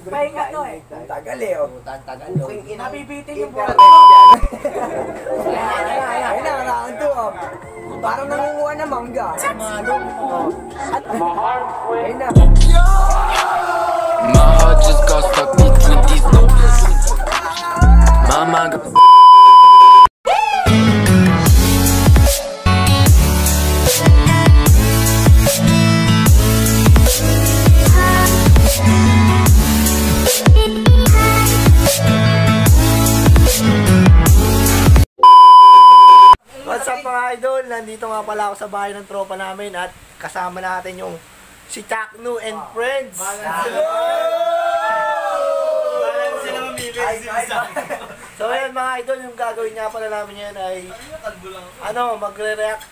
Pahinga to eh. Ang tagal eh, oh. Tagal. Nabibitin yung buwan. Ayun na, round 2, oh. Parang nangunguha na mangga. Ayun na. My heart just got stuck between these loops. My mind got... What's up mga idol? Nandito nga pala ako sa bahay ng tropa namin at kasama natin yung si Takno and Friends. So ayun mga idol, yung gagawin nga pala namin yan ay magre-react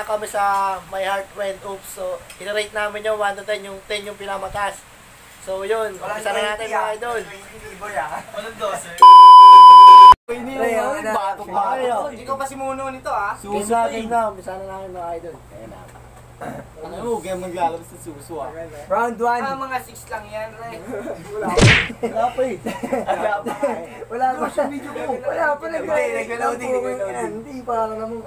kami sa My Heart Went Oops. So i-rate namin yung 1 to 10, yung 10 yung pinamataas. So yun, umpisa na natin mga idol. Walang 12. Bato pa kayo. Ikaw pa si Muno nito ah. Umpisa na namin mga idol. Ayan na. Ano mo, kaya maglalabas sa suso ah. Round 1. Mga 6 lang yan, Ray. Wala pa eh. Wala pa siya video ko. Wala pa Nag-loading. Hindi pa naman.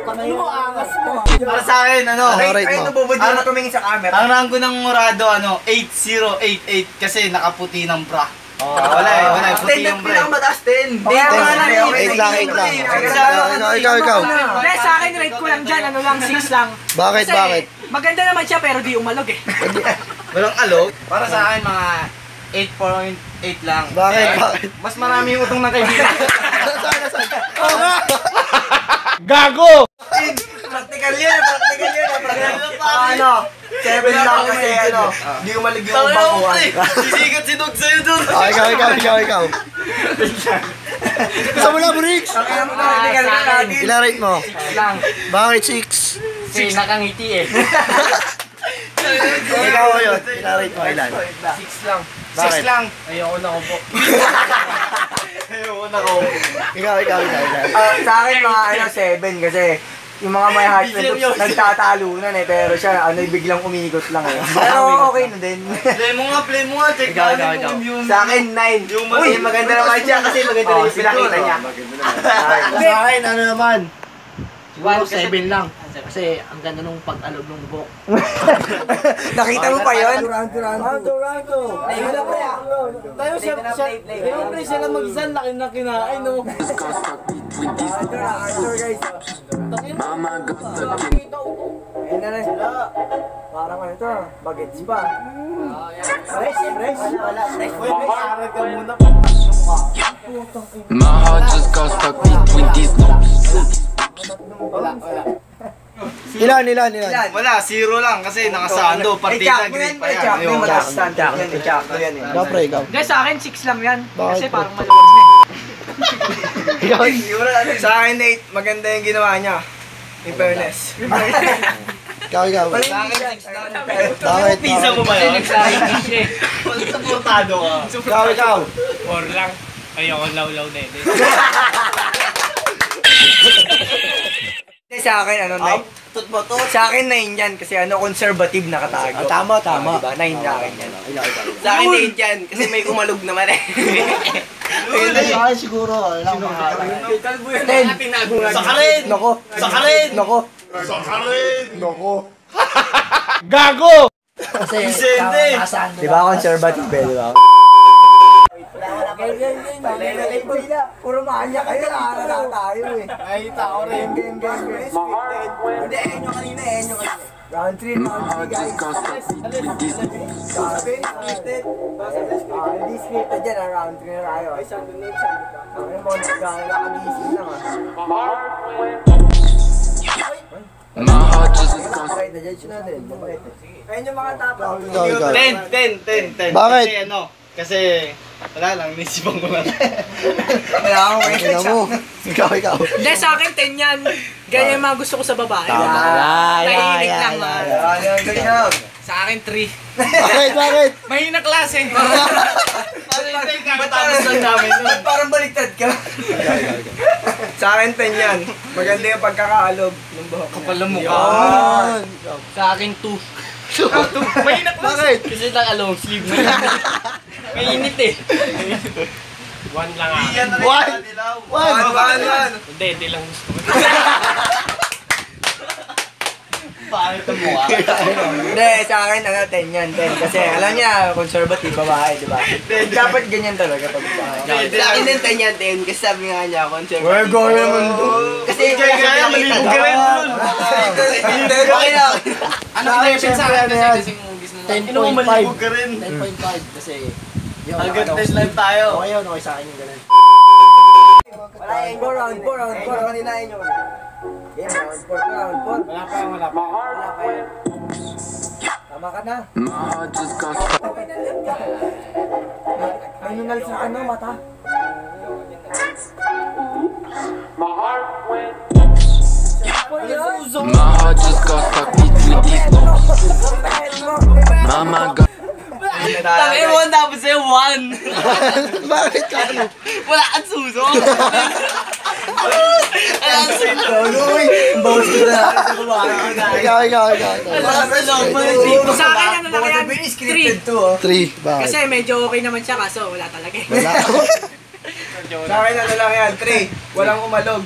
Ano mo, angas mo. Para sa akin, Ay, nabubod na tumingin sa camera. ang rango ng Murado, 8088 kasi nakaputi ng bra. Wala eh, puti yung bra. mataas 10. Eight lang. Ikaw. Hindi, sa akin rate ko lang dyan. Ano lang, 6 lang. Bakit? Kasi maganda naman siya pero di umalog eh. Walang alog. Para sa akin, mga 8.8 lang. Bakit? Mas marami yung utong ng kaibigan. Nasaan? Gago! Practical yan. Ano? 7 lang kasi hindi umalig yung bakuan. Sisigat si Dog sa'yo doon. Ikaw. Gusto mo na, Briggs? Ilang rate mo? Lang. Bakit 6? Kasi nakangiti eh. Ikaw yun. Ilang rate mo? Ilan? 6 lang. Bakit? 6 lang. Ayoko na upo. Ikaw. Sa akin mga 7 kasi yung mga may heart rate nagtatalunan eh, pero siya biglang umikot lang eh. Pero okay na din. Play mo nga. Check Ikaw. Sa akin 9. Uy, maganda naman siya kasi maganda rin yung pinakita niya. Sa akin, ano naman? Siguro 7 lang. Kasi ang ganda nung pag-alog ng buhok. Nakita mo pa yun? Round 2. Ayun na pa yan. Tayo siya lang mag-isa, laki na kinain, no? Arthur guys. My mind got stuck in... Ayun na lang sila. Parang ano ito, bagets pa. Fresh. My heart just got stuck between these loops. Ilan? Wala, 0 lang kasi nakasando. Partida, grade pa yan. Yung matastand yan. Chakto yan eh. Ikaw, pre, ikaw. Hindi, sa akin 6 lang yan. Kasi Bakit? parang maluwag na eh. Sa akin 8, maganda yung ginawa niya. In fairness. Ikaw. Sa akin, 6 lang. Bakit? Pizza mo ba yun? Nagsahin siya eh. Supportado ka. Ikaw. 4 lang. Ayoko law na eh. Sa akin, 9. Sa akin 9 yan kasi conservative na katago. Tama. Diba? 9 sa akin yan. Sa akin 8 yan kasi may kumalog naman eh. Sa akin siguro. 10. Nako. Gago! Kasi Vicente! Diba conservative eh, diba? Puro manya kayo, nakakala tayo eh. Ay, tao rin. Game. Hindi, enyo kanina. Round 3 guys. Hindi scripted dyan, round 3 na tayo. Ano mo, nakagising lang My heart just got stuck... Right, na-judge natin. Ayun yung mga tapa. Ikaw. 10. Bakit? Kasi wala lang, nisipan ko lang. Wala akong Tingnan mo. Ikaw. Hindi, sa akin 10 yan. Ganyan yung mga gusto ko sa babae. Tama. Tahimik lang Ganyan. Sa akin 3. Bakit? Mahina klase. Matapos lang namin yun. Parang baliktad ka. Sa akin 10 yan. Maganda yung pagkakaalog ng buhok. Kapal ng mukha. Yan. Sa akin 2. Mahina klase. Bakit? Kasi lang long sleeve na yan. May init eh. One lang ako. Yan na rin One. ang dilaw. One. Hindi lang gusto ko. Pangit ang mukha. Hindi, sa akin, 10 yan, 10. Kasi alam niya, conservative, babae, di ba? Dapat ganyan talaga pag Sa akin din 10 yan, 10. Kasi sabi nga niya, conservative. Well, go naman doon. Kasi Kaya malibog ka rin nun. Okay na. Ano kinayapin sa akin kasi kasing movies na lang. Ano mo malibog ka rin? 10.5 kasi yun, Hanggang ano, test live tayo. okay yun, okay sa akin yung ganun. Wala yan, go round 4, round 4. Kaninain nyo. Game, round 4, round 4. Wala pa. Wala pa yan. Tama ka na. My heart just got stuck. May nunal sa ano, mata. My heart just got stuck between these notes. Mama got. Tangin mo, tapos sa'yo, 1. Bakit ka? Wala kang suso. Uy, bawas ko na natin sa babae. Ikaw. Sa akin ano lang yan? Scripted 3. to, oh. 3, bakit? Kasi medyo okay naman siya kaso wala talaga eh. Wala. Sa akin ano lang yan, 3. Walang umalog.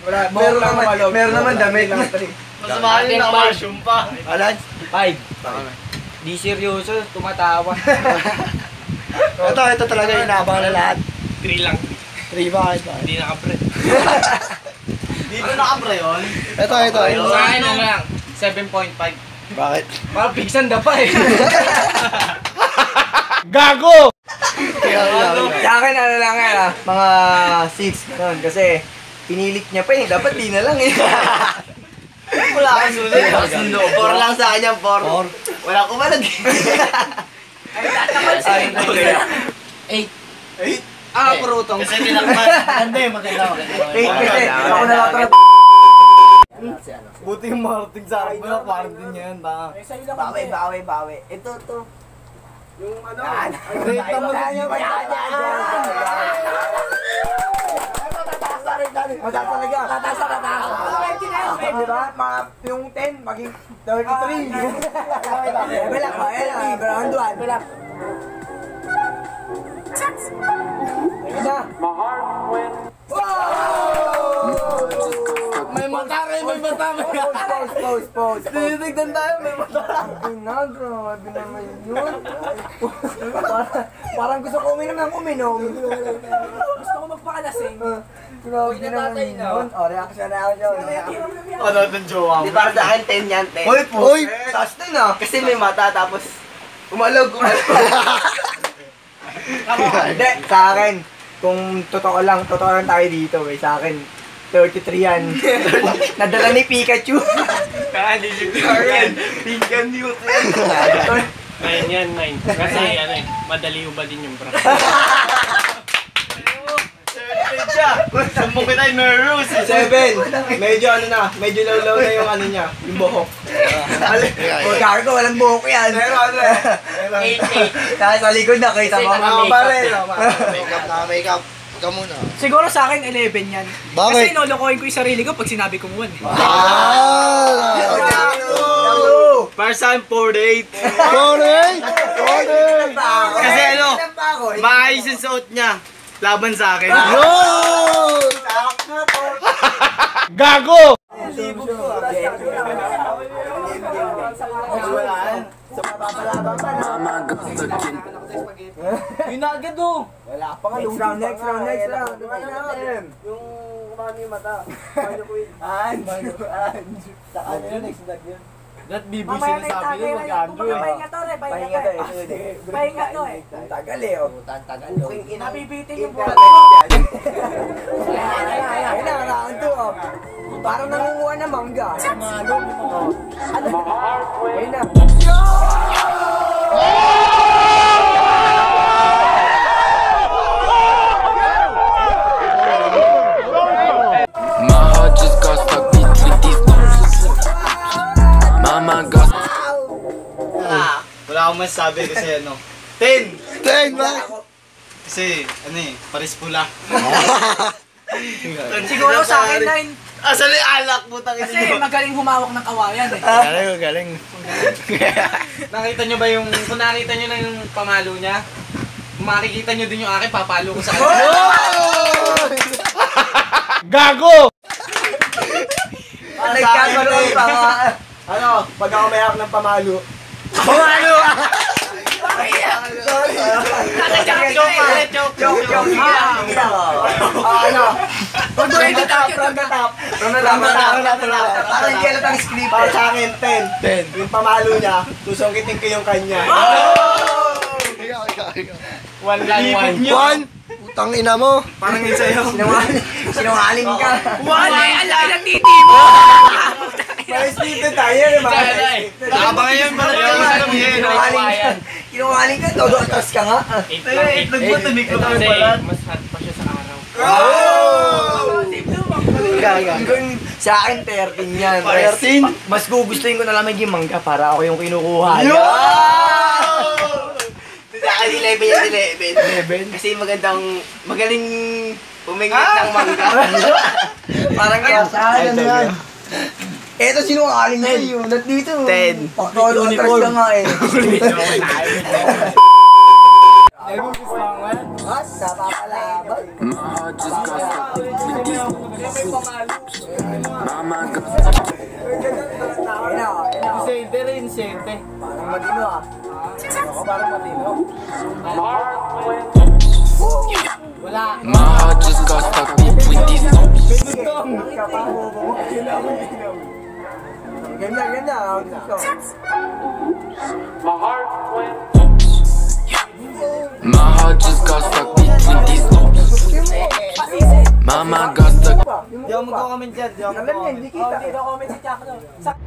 Wala. Meron naman damit. Mas mahal yung naka-mushroom pa. Alan? 5. Di seryoso, tumatawa. Ito talaga yung inaabangan na lahat. 3 lang. 3, bakit? Hindi nakapre. Dito naka-pre yun. Ito. Sa akin ano lang? 7.5. Bakit? Parang pigsan da pa eh. Gago! Sa akin ano lang yan, mga 6 ganun. Kasi pinilit niya pa eh. Dapat di na lang eh. Wala kang sundo. 4 lang sa akin yan, 4. Wala ko malag. Ah, purutong. Kasi tinakman. Maganda. 8 kasi ako nalatrap. Buti yung marting sa akin. Wala parang din yan. Bawi. Ito. Yung ano. Rate naman yung Mataas talaga. Di ba? Yung 10, maging 33. Wala pa, round 1. Wala. Ayun na. May mata kayo, may mata. Pause. Tinitignan tayo, may mata. Ay na, grabe naman yun. Parang gusto ko uminom. Gusto ko magpakalasing. Grabe naman yun. O, reaction. Ano ng jowa Di mo? para sa akin, 10 yan, 10. Uy! Taas din ah. Kasi may mata, tapos umalog. Hindi, sa akin, kung totoo lang tayo dito, sa akin, 33 yan. Nadala ni Pikachu. Kaya hindi si Karen. Pinkan mute yan. 9 yan, 9. Kasi ano eh, madali ba din yung bra. Siya. Sumbong kita yung Merus. 7. Medyo law na yung ano niya, yung buhok. O gago, walang buhok yan. Meron. 8. Tapos sa likod nakita mo. Naka-makeup. Ikaw muna. Siguro sa akin 11 yan. Bakit? Kasi inolokohin ko yung sarili ko pag sinabi kong 1. Para sa akin, 48. Sorry! Kasi ano, maayos yung suot niya. Laban sa akin. Gago! Mama got stuck in. Yun na agad oh. Next round. Yung kumano yung mata. Paano ko yun? That BBC na sabi nyo, mag-Andrew eh. Pahinga to eh. Pahinga to eh. Ang tagal eh, oh. Nabibitin yung buwan. Ayun na, round 2, oh. Parang nangunguha na mangga. Ayun na. My heart just got stuck between these notes. Mama got. Wala akong masasabi kasi ano. 10! 10, bakit? Kasi ano eh, paris pula. Siguro sa akin Asan yung alak, putang ina Kasi nyo? magaling humawak ng kawayan eh. Galing. Nakita nyo ba yung, kung nakita nyo na yung pamalo niya, makikita nyo din yung akin, papalo ko sa kanya. Gago! Nagkakaroon pa nga. Ano, pag ako may hawak ng pamalo. Joke. Ano? From the top. Parang hindi alatang script. Para sa akin, 10. Yung pamalo niya, susungkitin ko yung kanya. One lang, one. Juan! Putang ina mo! Parang yun sa'yo. Sinungaling ka. Wala, ang laki ng titi mo! May scripted tayo, di ba? Nakabangan yun, parang yun sa sabihin. Sinungaling ka, todo atras ka nga. Itlog mo, tumiklo ka Kasi pala. mas hot pa siya sa araw. Sa akin, 13 yan. 13? Mas gugustuhin ko na lang maging mangga para ako yung kinukuha. Sa akin, 11 yan, 11. Kasi magaling pumingit ng mangga. Parang Ano yan? eto sinungaling na yun. At dito. 10. Todo atras ka nga eh. At napapalaban. My heart just got stuck between these loops. Mama got Insente rin, insente. Parang matino ah. My heart just got stuck between these loops. Ganda. My heart just got stuck between these loops. Mama got stuck. Di ako magko-comment dyan. Di ako Alam niya, hindi kita. Hindi na comment si Jack.